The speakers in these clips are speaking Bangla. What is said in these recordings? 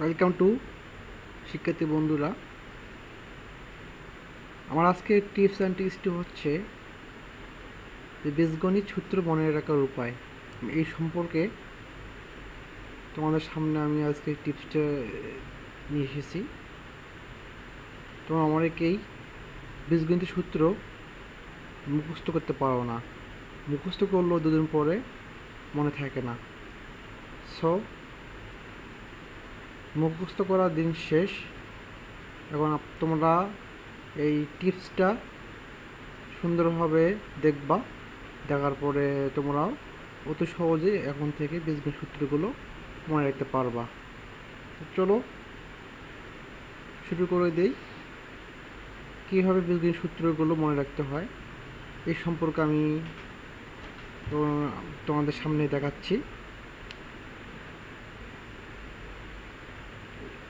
ওয়েলকাম টু শিক্ষার্থী বন্ধুরা। আমার আজকের টিপস অ্যান্ড ট্রিক্সটি হচ্ছে যে বীজগণিত সূত্র মনে রাখার উপায়। এই সম্পর্কে তোমাদের সামনে আমি আজকে টিপসটা নিয়ে এসেছি। তোমরা অনেকেই বীজগণিতের সূত্র মুখস্থ করতে পারো না, মুখস্থ করলেও দুদিন পরে মনে থাকে না। সো মুখস্থ করার দিন শেষ। এখন তোমরা এই টিপসটা সুন্দরভাবে দেখবা, দেখার পরে তোমরাও অতি সহজে এখন থেকে বীজগণিত সূত্রগুলো মনে রাখতে পারবা। চলো শুরু করে দেই। কীভাবে বীজগণিত সূত্রগুলো মনে রাখতে হয় এই সম্পর্কে আমি তোমাদের সামনে দেখাচ্ছি।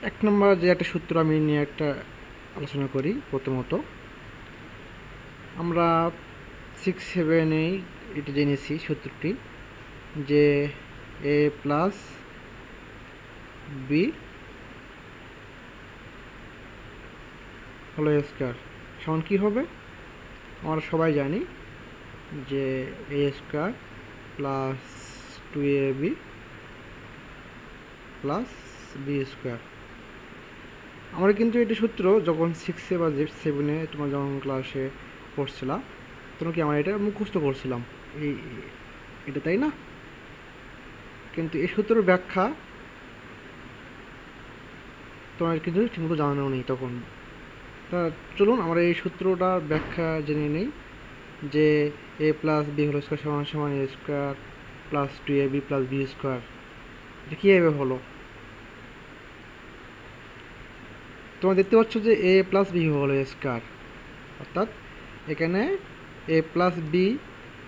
এক নম্বর যে একটা সূত্র আমি নিয়ে একটা আলোচনা করি। প্রথমত আমরা 6-7 এটা জেনেছি সূত্রটি, যে a plus B whole square সমান কী হবে? আমরা সবাই জানি যে a square plus 2ab plus B square. আমরা কিন্তু এটি সূত্র যখন 6 বা 7 তোমার যখন ক্লাসে পড়ছিলাম তখন কি আমরা এটা মুখস্থ করছিলাম এটা, তাই না? কিন্তু এই সূত্রের ব্যাখ্যা তোমার কিন্তু ঠিকমতো জানানো নেই তখন। তা চলুন আমরা এই সূত্রটার ব্যাখ্যা জেনে নেই, যে a plus B whole square সমান সমান a square plus 2ab plus B square. এটা কীভাবে হলো? তোমরা দেখতে পাচ্ছ যে a plus B whole square, অর্থাৎ এখানে a প্লাস বি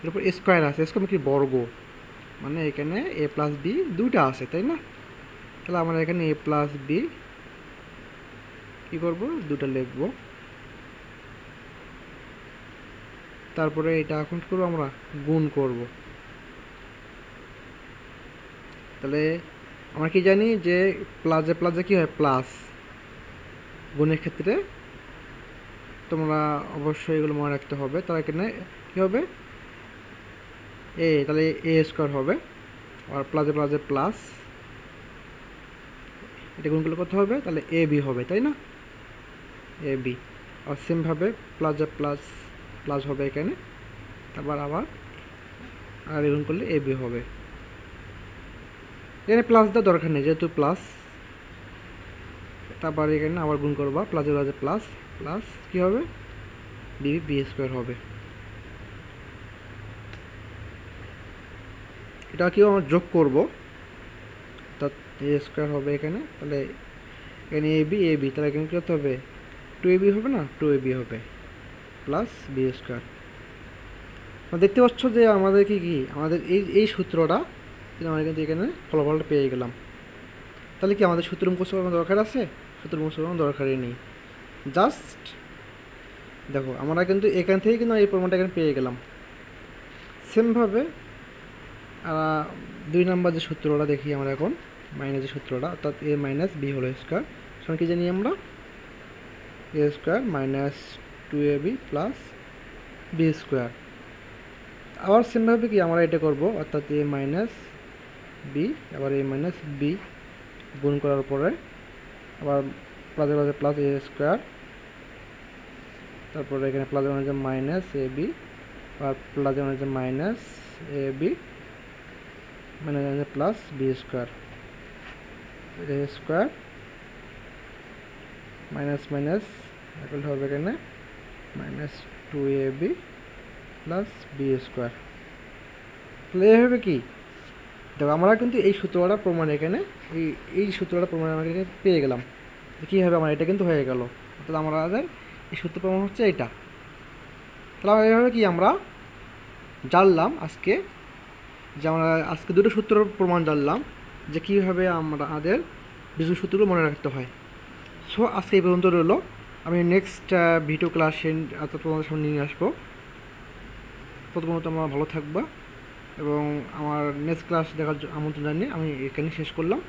এর উপর স্কোয়ার আছে, স্কোয়ার কি বর্গ, মানে এখানে a প্লাস বি দুইটা আছে, তাই না? তাহলে আমরা এখানে a প্লাস বি কী করবো, দুটো লিখবো। তারপরে এটা এখন কী করবো, আমরা গুণ করব। তাহলে আমরা কি জানি যে প্লাসে প্লাসে কী হয়, প্লাস। গুণের ক্ষেত্রে তোমরা অবশ্যই এগুলো মনে রাখতে হবে। তাহলে এখানে কী হবে, তাহলে এ স্কোয়ার হবে, আর প্লাসে প্লাসে প্লাস, এটা গুণগুলো করতে হবে, তাহলে এ বি হবে, তাই না? A B. আর সেমভাবে প্লাসে প্লাস প্লাস হবে এখানে, তারপর আবার আর গুণ করলে এ বি হবে। এখানে প্লাস দেওয়ার দরকার নেই, যেহেতু প্লাস। তারপর এখানে আবার গুণ করবা, প্লাসে প্লাসে প্লাস প্লাস কী হবে, বি বি স্কোয়ার হবে। এটা কেউ আমরা যোগ করব, অর্থাৎ এ স্কোয়ার হবে এখানে। তাহলে এখানে এ বি, তাহলে এখানে কী হতে হবে, 2ab হবে না, 2ab হবে প্লাস বি স্কোয়ার। দেখতে পাচ্ছ যে আমাদের কি আমাদের এই সূত্রটা আমরা কিন্তু এখানে ফলাফলটা পেয়ে গেলাম। তাহলে কি আমাদের সূত্র মুখস্থ করার দরকার আছে? সূত্র মুখস্থ করার দরকারই নেই। জাস্ট দেখো আমরা কিন্তু এখান থেকে কিন্তু এই প্রমাণটা এখানে পেয়ে গেলাম। সেমভাবে 2 নম্বর যে সূত্রটা দেখি আমরা এখন, মাইনাস যে সূত্রটা, অর্থাৎ a minus B whole square সমান কি জানি আমরা, a square minus 2ab plus B square. আবার সেমভাবে কি আমরা এটা করব, অর্থাৎ a মাইনাস বি আবার a মাইনাস বি গুণ করার পরে আবার প্লাসে প্লাসে প্লাস a স্কোয়ার, তারপরে এখানে প্লাসে মাইনাসে মাইনাস এ বি, আর প্লাসে মাইনাসে minus A B minus plus B square, A square minus minus এখন হবে এখানে minus 2ab plus B square. তাহলে এ হবে কি, দেখো আমরা কিন্তু এই সূত্রটা প্রমাণ এখানে এই সূত্রটা প্রমাণ আমরা এখানে পেয়ে গেলাম। কী হবে, আমার এটা কিন্তু হয়ে গেল, অর্থাৎ আমাদের এই সূত্র প্রমাণ হচ্ছে এইটা। তাহলে এইভাবে কি আমরা জানলাম আজকে, যে আমরা আজকে দুটো সূত্র প্রমাণ জানলাম যে কীভাবে আমাদের বীজগণিত সূত্রগুলো মনে রাখতে হয়। সো আজকে এই পর্যন্ত রইল। আমি নেক্সট ভিডিও ক্লাসে তোমাদের সামনে নিয়ে আসবো। প্রথমত তোমরা ভালো থাকবা এবং আমার নেক্সট ক্লাস দেখার আমন্ত্রণ জানিয়ে আমি এখানে শেষ করলাম।